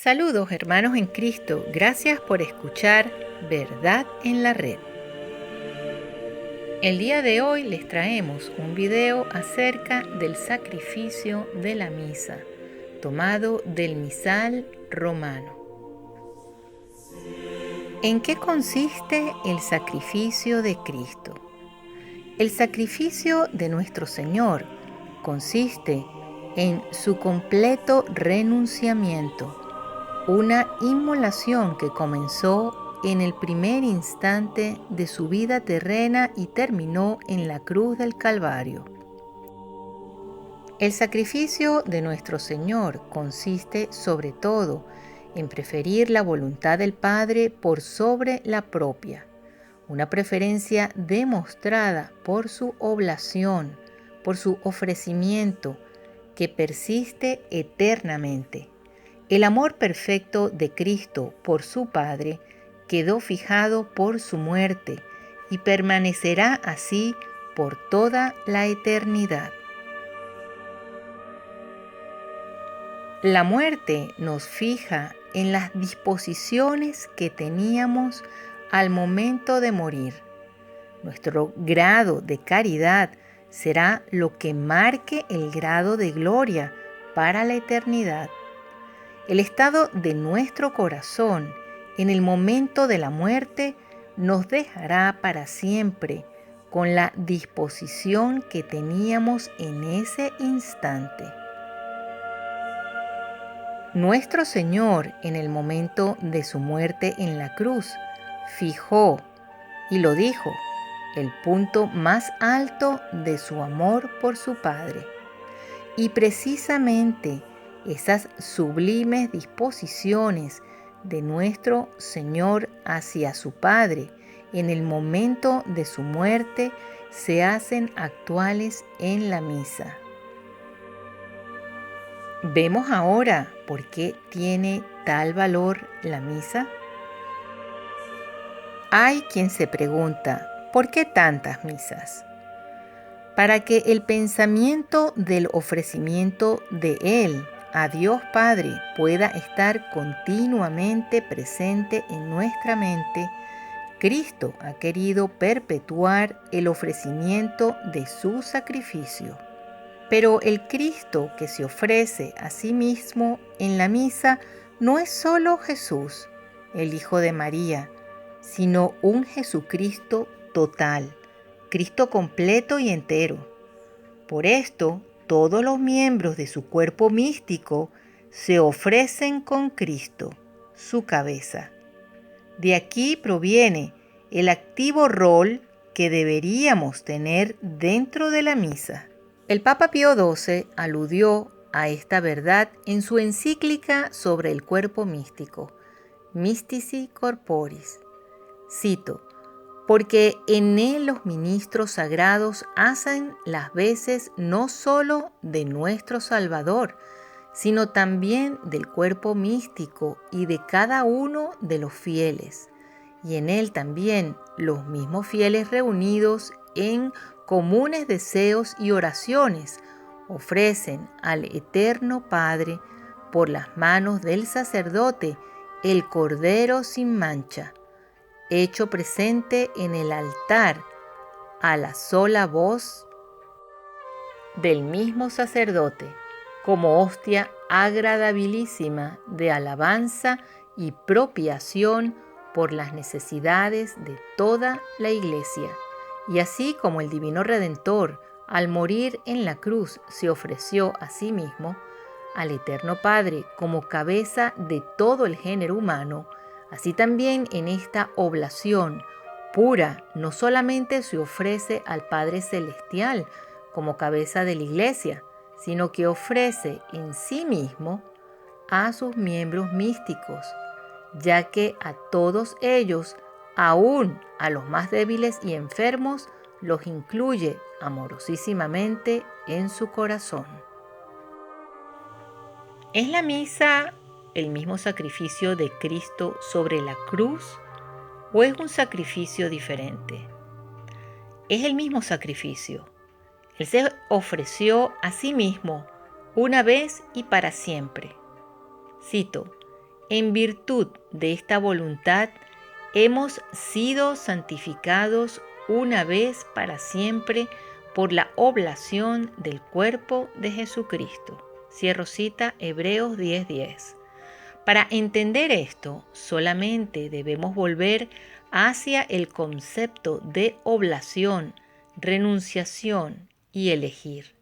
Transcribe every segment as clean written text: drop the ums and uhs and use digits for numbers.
Saludos hermanos en Cristo, gracias por escuchar Verdad en la Red. El día de hoy les traemos un video acerca del sacrificio de la misa, tomado del misal romano. ¿En qué consiste el sacrificio de Cristo? El sacrificio de nuestro Señor consiste en su completo renunciamiento, una inmolación que comenzó en el primer instante de su vida terrena y terminó en la cruz del Calvario. El sacrificio de nuestro Señor consiste sobre todo en preferir la voluntad del Padre por sobre la propia, una preferencia demostrada por su oblación, por su ofrecimiento, que persiste eternamente. El amor perfecto de Cristo por su Padre quedó fijado por su muerte y permanecerá así por toda la eternidad. La muerte nos fija en las disposiciones que teníamos al momento de morir. Nuestro grado de caridad será lo que marque el grado de gloria para la eternidad. El estado de nuestro corazón en el momento de la muerte nos dejará para siempre con la disposición que teníamos en ese instante. Nuestro Señor, en el momento de su muerte en la cruz, fijó, y lo dijo, el punto más alto de su amor por su Padre. Y precisamente esas sublimes disposiciones de nuestro Señor hacia su Padre en el momento de su muerte se hacen actuales en la misa. ¿Vemos ahora por qué tiene tal valor la misa? Hay quien se pregunta, ¿por qué tantas misas? Para que el pensamiento del ofrecimiento de Él a Dios Padre pueda estar continuamente presente en nuestra mente, Cristo ha querido perpetuar el ofrecimiento de su sacrificio. Pero el Cristo que se ofrece a sí mismo en la misa no es solo Jesús, el Hijo de María, sino un Jesucristo total, Cristo completo y entero. Por esto, todos los miembros de su cuerpo místico se ofrecen con Cristo, su cabeza. De aquí proviene el activo rol que deberíamos tener dentro de la misa. El Papa Pío XII aludió a esta verdad en su encíclica sobre el cuerpo místico, Mystici Corporis. Cito: porque en él los ministros sagrados hacen las veces no solo de nuestro Salvador, sino también del cuerpo místico y de cada uno de los fieles. Y en él también los mismos fieles reunidos en comunes deseos y oraciones ofrecen al Eterno Padre, por las manos del sacerdote, el Cordero sin mancha, hecho presente en el altar a la sola voz del mismo sacerdote, como hostia agradabilísima de alabanza y propiación por las necesidades de toda la Iglesia. Y así como el Divino Redentor, al morir en la cruz, se ofreció a sí mismo, al Eterno Padre como cabeza de todo el género humano, así también en esta oblación pura no solamente se ofrece al Padre Celestial como cabeza de la Iglesia, sino que ofrece en sí mismo a sus miembros místicos, ya que a todos ellos, aún a los más débiles y enfermos, los incluye amorosísimamente en su corazón. ¿Es la misa el mismo sacrificio de Cristo sobre la cruz o es un sacrificio diferente? Es el mismo sacrificio. Él se ofreció a sí mismo una vez y para siempre. Cito: En virtud de esta voluntad, hemos sido santificados una vez para siempre por la oblación del cuerpo de Jesucristo. Cierro cita, Hebreos 10:10. Para entender esto, solamente debemos volver hacia el concepto de oblación, renunciación y elegir.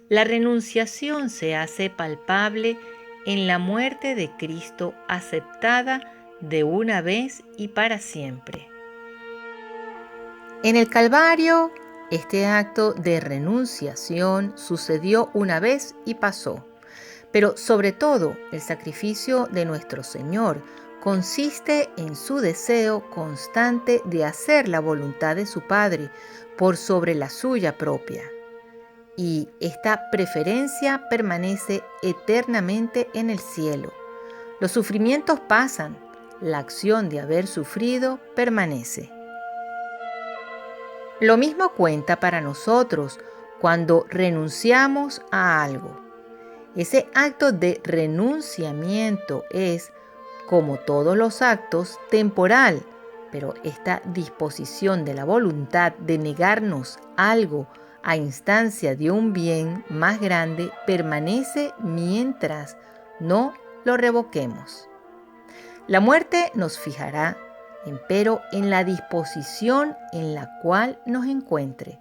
La renunciación se hace palpable en la muerte de Cristo, aceptada de una vez y para siempre. En el Calvario, este acto de renunciación sucedió una vez y pasó. Pero sobre todo, el sacrificio de nuestro Señor consiste en su deseo constante de hacer la voluntad de su Padre por sobre la suya propia. Y esta preferencia permanece eternamente en el cielo. Los sufrimientos pasan, la acción de haber sufrido permanece. Lo mismo cuenta para nosotros cuando renunciamos a algo. Ese acto de renunciamiento es, como todos los actos, temporal, pero esta disposición de la voluntad de negarnos algo a instancia de un bien más grande permanece mientras no lo revoquemos. La muerte nos fijará, empero, en la disposición en la cual nos encuentre.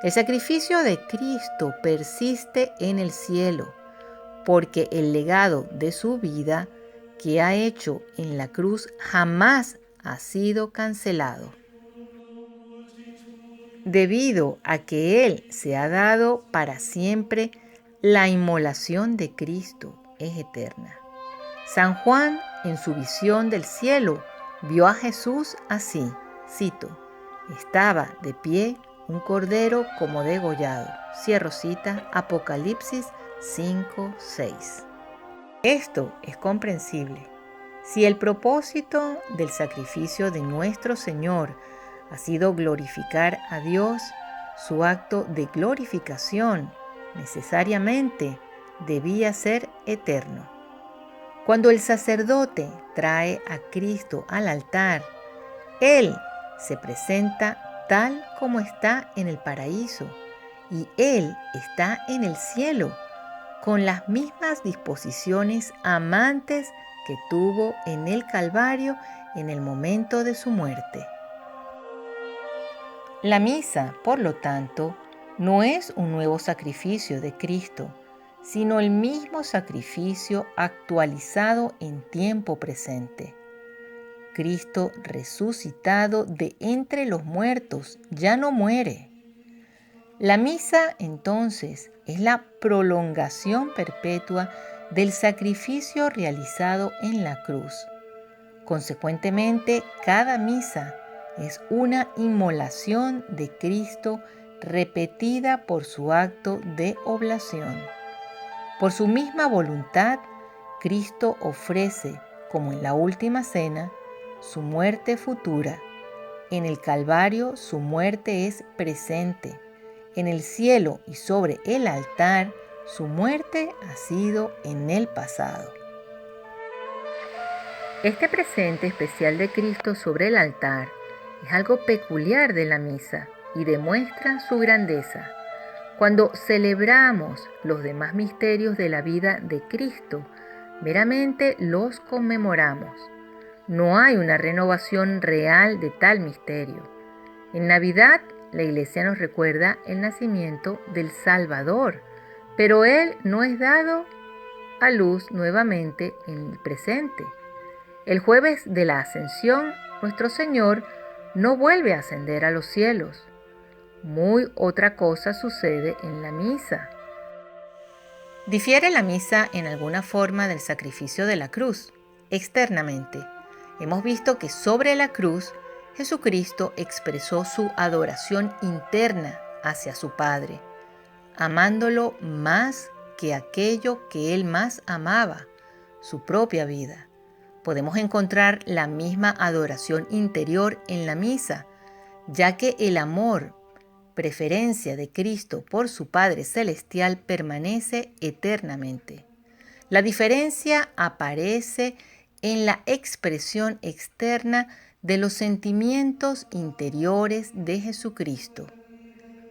El sacrificio de Cristo persiste en el cielo, porque el legado de su vida que ha hecho en la cruz jamás ha sido cancelado. Debido a que Él se ha dado para siempre, la inmolación de Cristo es eterna. San Juan, en su visión del cielo, vio a Jesús así, cito, estaba de pie un cordero como degollado. Cierro cita, Apocalipsis 5:6. Esto es comprensible. Si el propósito del sacrificio de nuestro Señor ha sido glorificar a Dios, su acto de glorificación necesariamente debía ser eterno. Cuando el sacerdote trae a Cristo al altar, Él se presenta tal como está en el paraíso y Él está en el cielo, con las mismas disposiciones amantes que tuvo en el Calvario en el momento de su muerte. La misa, por lo tanto, no es un nuevo sacrificio de Cristo, sino el mismo sacrificio actualizado en tiempo presente. Cristo resucitado de entre los muertos ya no muere. La misa, entonces, es la prolongación perpetua del sacrificio realizado en la cruz. Consecuentemente, cada misa es una inmolación de Cristo repetida por su acto de oblación. Por su misma voluntad, Cristo ofrece, como en la última cena, su muerte futura. En el Calvario su muerte es presente. En el cielo y sobre el altar su muerte ha sido en el pasado. Este presente especial de Cristo sobre el altar es algo peculiar de la misa y demuestra su grandeza. Cuando celebramos los demás misterios de la vida de Cristo, meramente los conmemoramos. No hay una renovación real de tal misterio. En Navidad, la Iglesia nos recuerda el nacimiento del Salvador, pero Él no es dado a luz nuevamente en el presente. El jueves de la Ascensión, nuestro Señor no vuelve a ascender a los cielos. Muy otra cosa sucede en la misa. ¿Difiere la misa en alguna forma del sacrificio de la cruz? Externamente, hemos visto que sobre la cruz, Jesucristo expresó su adoración interna hacia su Padre, amándolo más que aquello que Él más amaba, su propia vida. Podemos encontrar la misma adoración interior en la misa, ya que el amor, preferencia de Cristo por su Padre Celestial permanece eternamente. La diferencia aparece en la expresión externa de los sentimientos interiores de Jesucristo.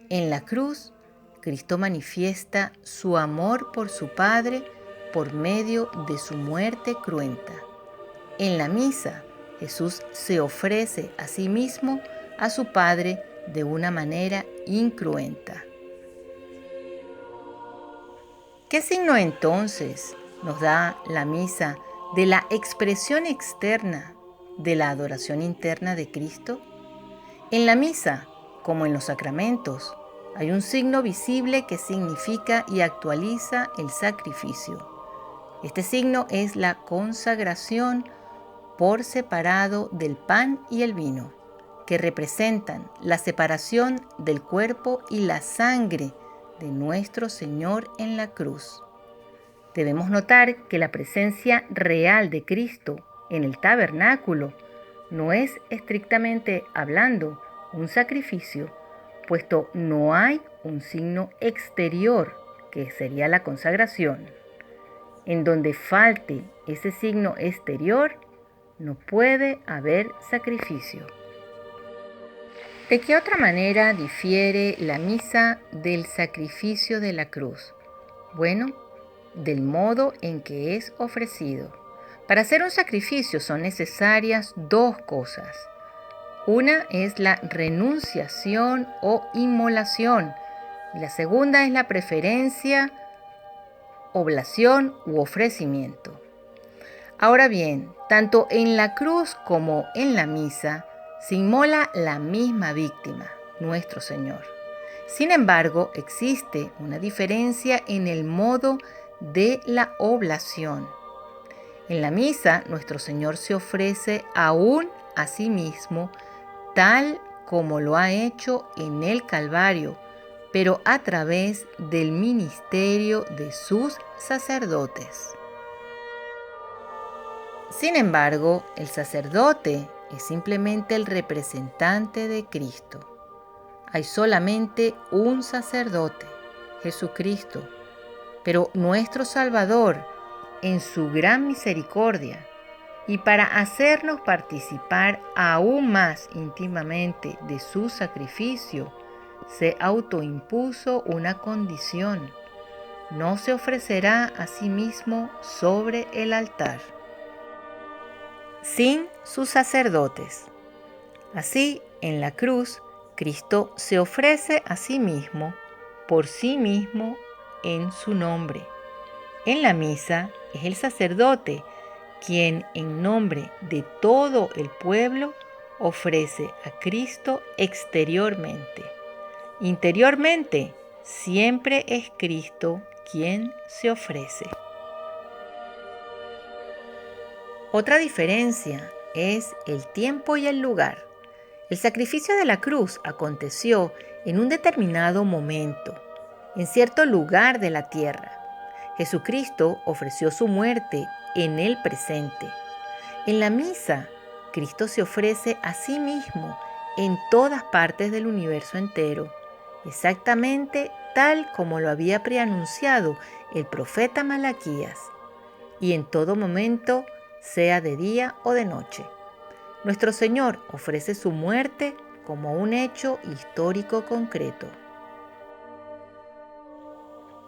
En la cruz, Cristo manifiesta su amor por su Padre por medio de su muerte cruenta. En la misa, Jesús se ofrece a sí mismo a su Padre de una manera incruenta. ¿Qué signo entonces nos da la misa de la expresión externa de la adoración interna de Cristo? En la misa, como en los sacramentos, hay un signo visible que significa y actualiza el sacrificio. Este signo es la consagración por separado del pan y el vino, que representan la separación del cuerpo y la sangre de nuestro Señor en la cruz. Debemos notar que la presencia real de Cristo en el tabernáculo no es estrictamente hablando un sacrificio, puesto no hay un signo exterior, que sería la consagración. En donde falte ese signo exterior, no puede haber sacrificio. ¿De qué otra manera difiere la misa del sacrificio de la cruz? Bueno, del modo en que es ofrecido. Para hacer un sacrificio son necesarias dos cosas. Una es la renunciación o inmolación, y la segunda es la preferencia, oblación u ofrecimiento. Ahora bien, tanto en la cruz como en la misa se inmola la misma víctima, nuestro Señor. Sin embargo, existe una diferencia en el modo de la oblación. En la misa, nuestro Señor se ofrece aún a sí mismo, tal como lo ha hecho en el Calvario, pero a través del ministerio de sus sacerdotes. Sin embargo, el sacerdote es simplemente el representante de Cristo. Hay solamente un sacerdote, Jesucristo, pero nuestro Salvador, en su gran misericordia, y para hacernos participar aún más íntimamente de su sacrificio, se autoimpuso una condición: no se ofrecerá a sí mismo sobre el altar, sin sus sacerdotes. Así, en la cruz, Cristo se ofrece a sí mismo, por sí mismo, en su nombre. En la misa es el sacerdote quien, en nombre de todo el pueblo, ofrece a Cristo exteriormente. Interiormente, siempre es Cristo quien se ofrece. Otra diferencia es el tiempo y el lugar. El sacrificio de la cruz aconteció en un determinado momento, en cierto lugar de la tierra. Jesucristo ofreció su muerte en el presente. En la misa, Cristo se ofrece a sí mismo en todas partes del universo entero, exactamente tal como lo había preanunciado el profeta Malaquías, y en todo momento, sea de día o de noche. Nuestro Señor ofrece su muerte como un hecho histórico concreto.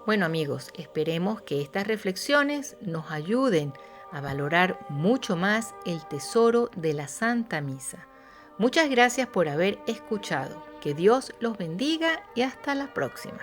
Bueno amigos, esperemos que estas reflexiones nos ayuden a valorar mucho más el tesoro de la Santa Misa. Muchas gracias por haber escuchado. Que Dios los bendiga y hasta la próxima.